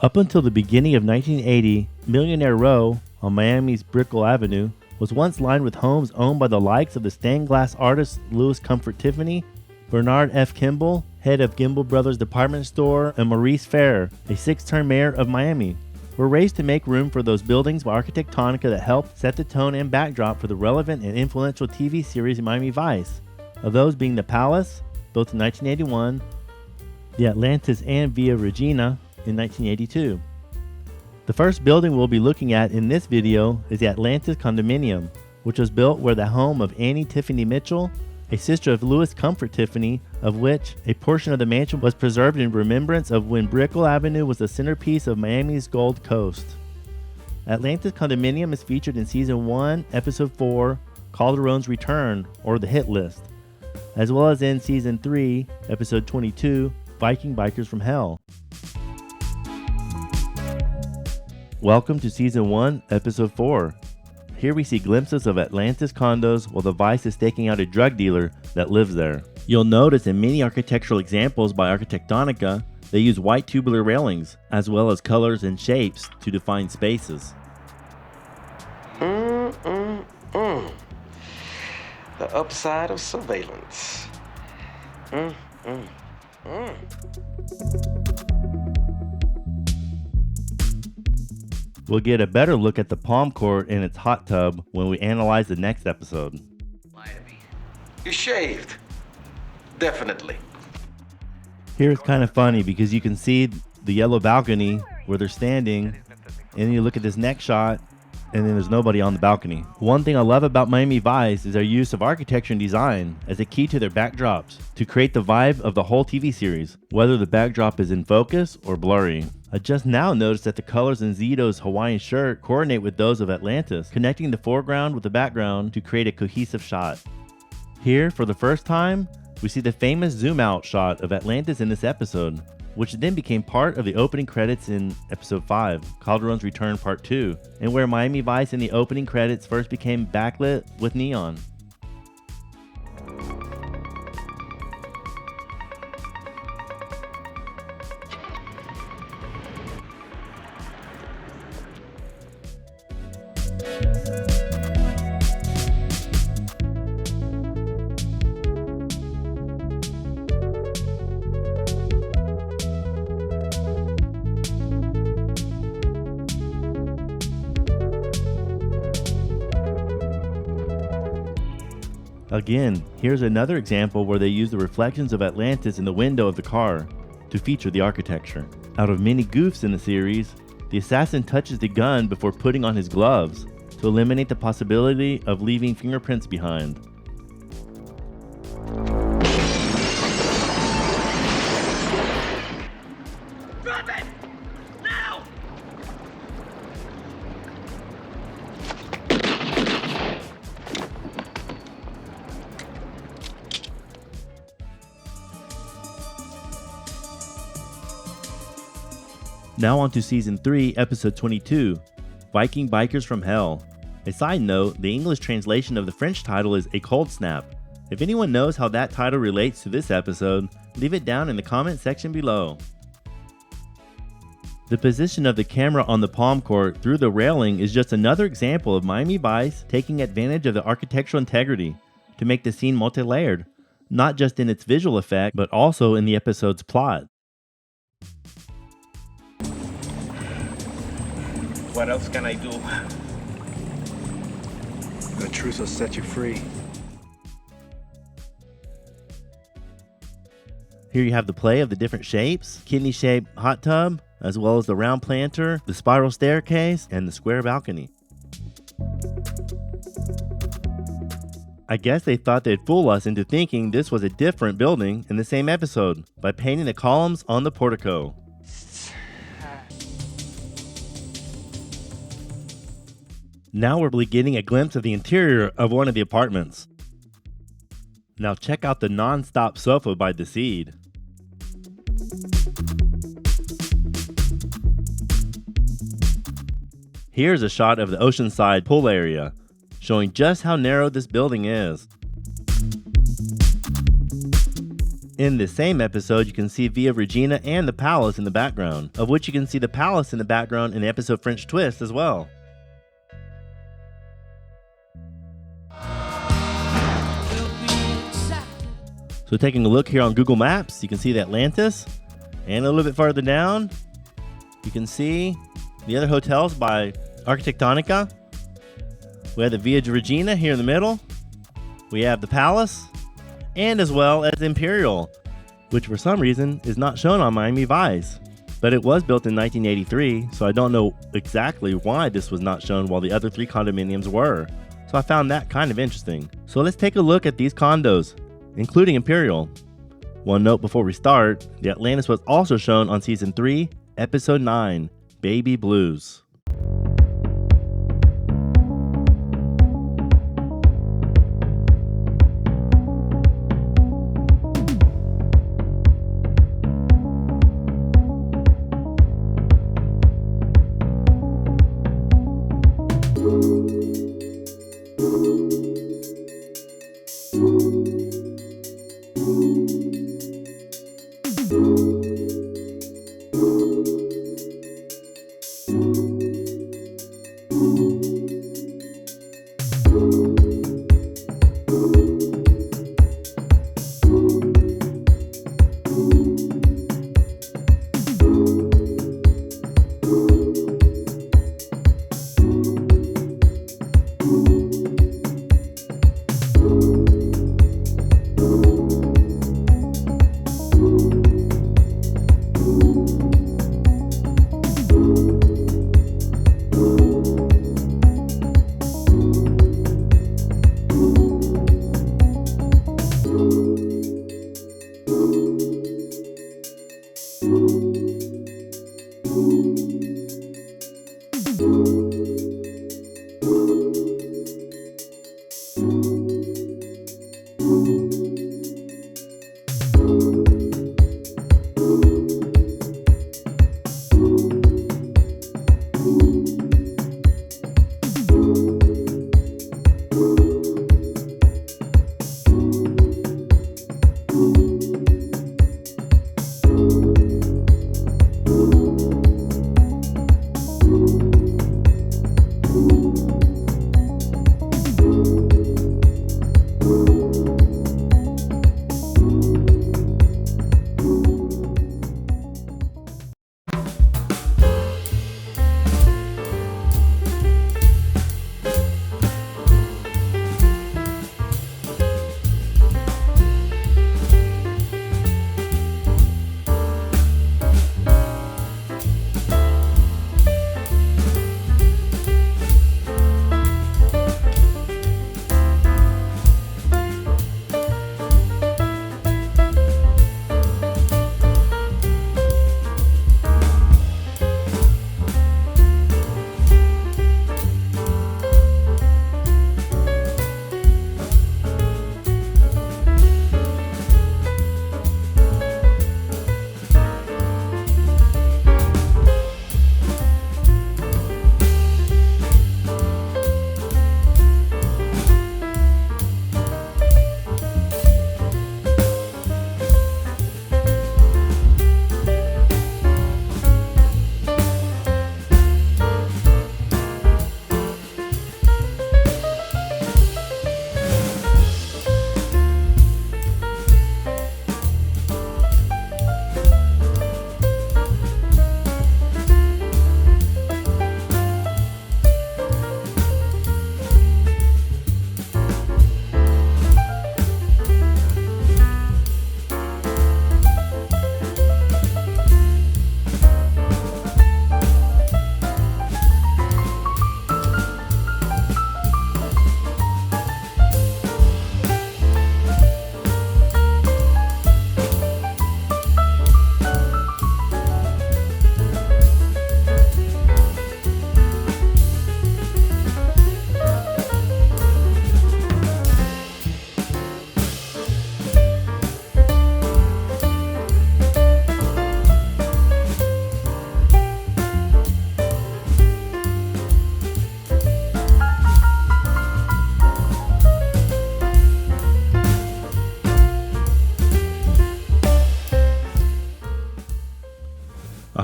Up until the beginning of 1980, Millionaire Row on Miami's Brickell Avenue was once lined with homes owned by the likes of the stained glass artists Louis Comfort Tiffany, Bernard F. Kimball, head of Gimbel Brothers Department Store, and Maurice Fair, a six-term mayor of Miami, were raised to make room for those buildings by Arquitectonica that helped set the tone and backdrop for the relevant and influential TV series Miami Vice, of those being the Palace, built in 1981, the Atlantis and Via Regina in 1982. The first building we'll be looking at in this video is the Atlantis condominium, which was built where the home of Annie Tiffany Mitchell, a sister of Louis Comfort Tiffany, of which a portion of the mansion was preserved in remembrance of when Brickell Avenue was the centerpiece of Miami's Gold Coast. Atlantis condominium is featured in Season 1, Episode 4, Calderon's Return, or The Hit List, as well as in Season 3, Episode 22, Viking Bikers from Hell. Welcome to Season 1, Episode 4. Here we see glimpses of Atlantis condos while the Vice is staking out a drug dealer that lives there. You'll notice in many architectural examples by Arquitectonica, they use white tubular railings, as well as colors and shapes to define spaces. The upside of surveillance. We'll get a better look at the palm court and its hot tub when we analyze the next episode. Miami. You shaved. Definitely. Here it's kind of funny because you can see the yellow balcony where they're standing, and then you look at this next shot, and then there's nobody on the balcony. One thing I love about Miami Vice is their use of architecture and design as a key to their backdrops to create the vibe of the whole TV series, whether the backdrop is in focus or blurry. I just now noticed that the colors in Zito's Hawaiian shirt coordinate with those of Atlantis, connecting the foreground with the background to create a cohesive shot. Here, for the first time, we see the famous zoom out shot of Atlantis in this episode, which then became part of the opening credits in Episode 5, Calderon's Return Part 2, and where Miami Vice in the opening credits first became backlit with neon. Again, here's another example where they use the reflections of Atlantis in the window of the car to feature the architecture. Out of many goofs in the series, the assassin touches the gun before putting on his gloves to eliminate the possibility of leaving fingerprints behind. Drop it! Now! Now on to Season 3, Episode 22, Viking Bikers from Hell. A side note, the English translation of the French title is A Cold Snap. If anyone knows how that title relates to this episode, leave it down in the comment section below. The position of the camera on the palm court through the railing is just another example of Miami Vice taking advantage of the architectural integrity to make the scene multi-layered, not just in its visual effect, but also in the episode's plot. What else can I do? The truth will set you free. Here you have the play of the different shapes, kidney-shaped hot tub, as well as the round planter, the spiral staircase, and the square balcony. I guess they thought they'd fool us into thinking this was a different building in the same episode by painting the columns on the portico. Now we're getting a glimpse of the interior of one of the apartments. Now check out the non-stop sofa by the Seed. Here's a shot of the oceanside pool area, showing just how narrow this building is. In this same episode, you can see Via Regina and the palace in the background, of which you can see the palace in the background in the episode French Twist as well. So taking a look here on Google Maps, you can see the Atlantis, and a little bit farther down, you can see the other hotels by Arquitectonica. We have the Via Regina here in the middle. We have the Palace, and as well as Imperial, which for some reason is not shown on Miami Vice. But it was built in 1983, so I don't know exactly why this was not shown while the other 3 condominiums were. So I found that kind of interesting. So let's take a look at these condos, including Imperial. One note before we start, the Atlantis was also shown on Season 3, Episode 9, Baby Blues.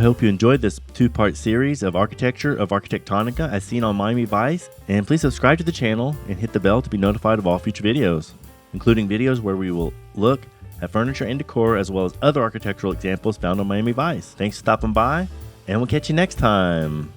hope you enjoyed this two-part series of architecture of Architectonica as seen on Miami Vice, and please subscribe to the channel and hit the bell to be notified of all future videos, including videos where we will look at furniture and decor as well as other architectural examples found on Miami Vice. Thanks for stopping by, and we'll catch you next time.